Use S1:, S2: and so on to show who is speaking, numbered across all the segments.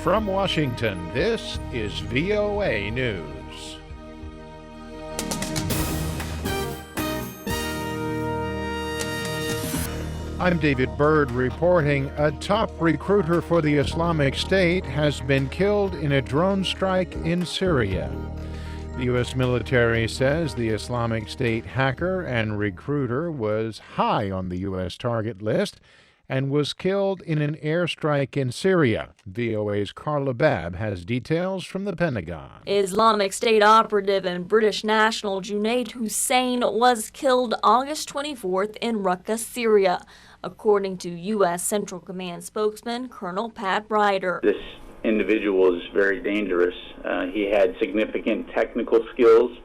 S1: From Washington, this is VOA News. I'm David Byrd reporting a top recruiter for the Islamic State has been killed in a drone strike in Syria. The U.S. military says the Islamic State hacker and recruiter was high on the U.S. target list and was killed in an airstrike in Syria. VOA's Carla Babb has details from the Pentagon.
S2: Islamic State operative and British national Junaid Hussain was killed August 24th in Raqqa, Syria, according to U.S. Central Command spokesman Colonel Pat Ryder.
S3: This individual is very dangerous. He had significant technical skills,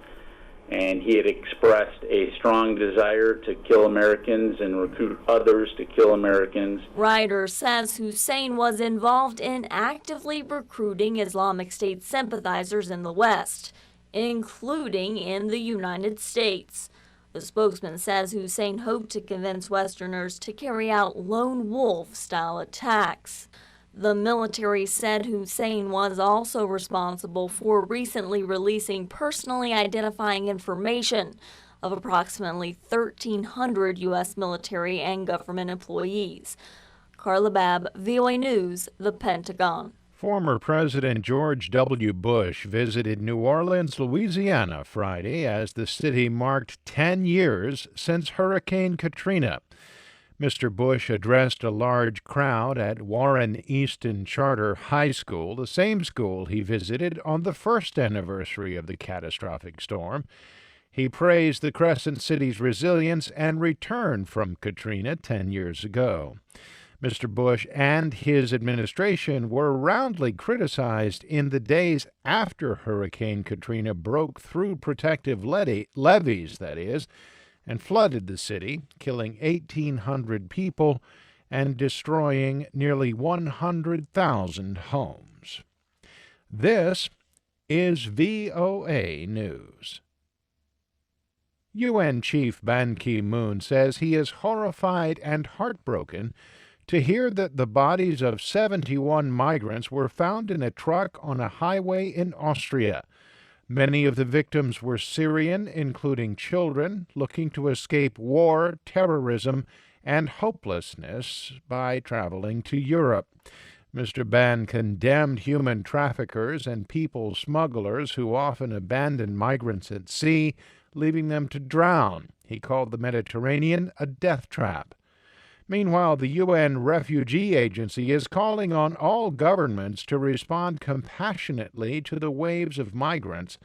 S3: and he had expressed a strong desire to kill Americans and recruit others to kill Americans.
S2: Ryder says Hussain was involved in actively recruiting Islamic State sympathizers in the West, including in the United States. The spokesman says Hussain hoped to convince Westerners to carry out lone wolf-style attacks. The military said Hussain was also responsible for recently releasing personally identifying information of approximately 1,300 U.S. military and government employees. Carla Babb, VOA News, the Pentagon.
S1: Former President George W. Bush visited New Orleans, Louisiana, Friday as the city marked 10 years since Hurricane Katrina. Mr. Bush addressed a large crowd at Warren Easton Charter High School, the same school he visited on the first anniversary of the catastrophic storm. He praised the Crescent City's resilience and return from Katrina 10 years ago. Mr. Bush and his administration were roundly criticized in the days after Hurricane Katrina broke through protective levees, and flooded the city, killing 1,800 people and destroying nearly 100,000 homes. This is VOA News. UN Chief Ban Ki-moon says he is horrified and heartbroken to hear that the bodies of 71 migrants were found in a truck on a highway in Austria. Many of the victims were Syrian, including children, looking to escape war, terrorism, and hopelessness by traveling to Europe. Mr. Ban condemned human traffickers and people smugglers who often abandon migrants at sea, leaving them to drown. He called the Mediterranean a death trap. Meanwhile, the UN Refugee Agency is calling on all governments to respond compassionately to the waves of migrants.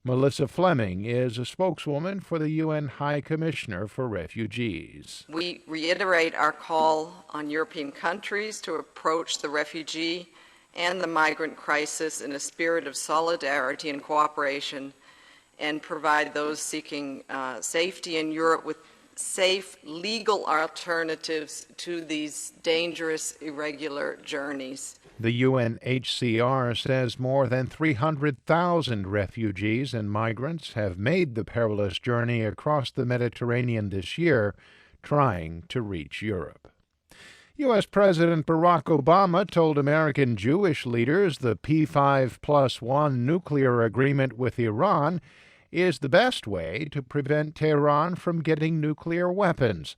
S1: Melissa Fleming is a spokeswoman for the UN High Commissioner for Refugees.
S4: We reiterate our call on European countries to approach the refugee and the migrant crisis in a spirit of solidarity and cooperation and provide those seeking safety in Europe with safe, legal alternatives to these dangerous, irregular journeys.
S1: The UNHCR says more than 300,000 refugees and migrants have made the perilous journey across the Mediterranean this year, trying to reach Europe. U.S. President Barack Obama told American Jewish leaders the P5+1 nuclear agreement with Iran is the best way to prevent Tehran from getting nuclear weapons.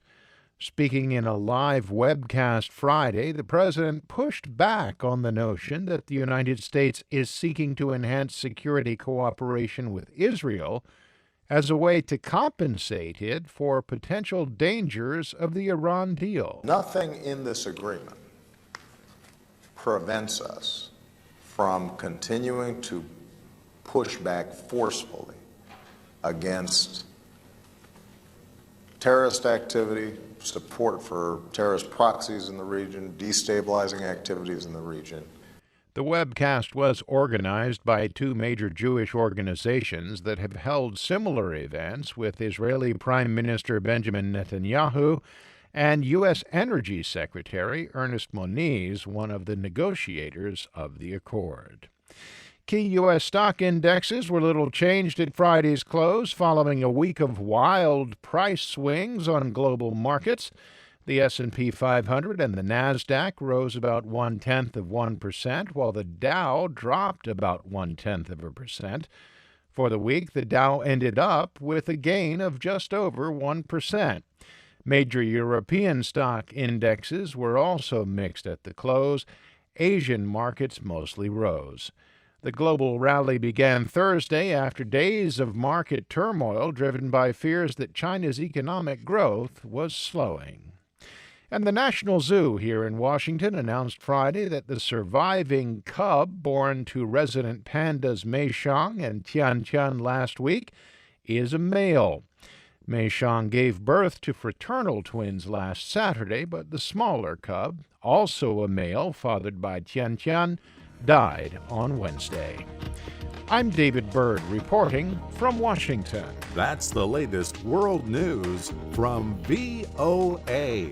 S1: Speaking in a live webcast Friday, the president pushed back on the notion that the United States is seeking to enhance security cooperation with Israel as a way to compensate it for potential dangers of the Iran deal.
S5: Nothing in this agreement prevents us from continuing to push back forcefully against terrorist activity, support for terrorist proxies in the region, destabilizing activities in the region.
S1: The webcast was organized by two major Jewish organizations that have held similar events with Israeli Prime Minister Benjamin Netanyahu and U.S. Energy Secretary Ernest Moniz, one of the negotiators of the accord. Key U.S. stock indexes were little changed at Friday's close following a week of wild price swings on global markets. The S&P 500 and the Nasdaq rose about 0.1%, while the Dow dropped about 0.1%. For the week, the Dow ended up with a gain of just over 1%. Major European stock indexes were also mixed at the close. Asian markets mostly rose. The global rally began Thursday after days of market turmoil driven by fears that China's economic growth was slowing. And the National Zoo here in Washington announced Friday that the surviving cub born to resident pandas Mei Xiang and Tian Tian last week is a male. Mei Xiang gave birth to fraternal twins last Saturday, but the smaller cub, also a male fathered by Tian Tian, died on Wednesday. I'm David Byrd reporting from Washington.
S6: That's the latest world news from VOA.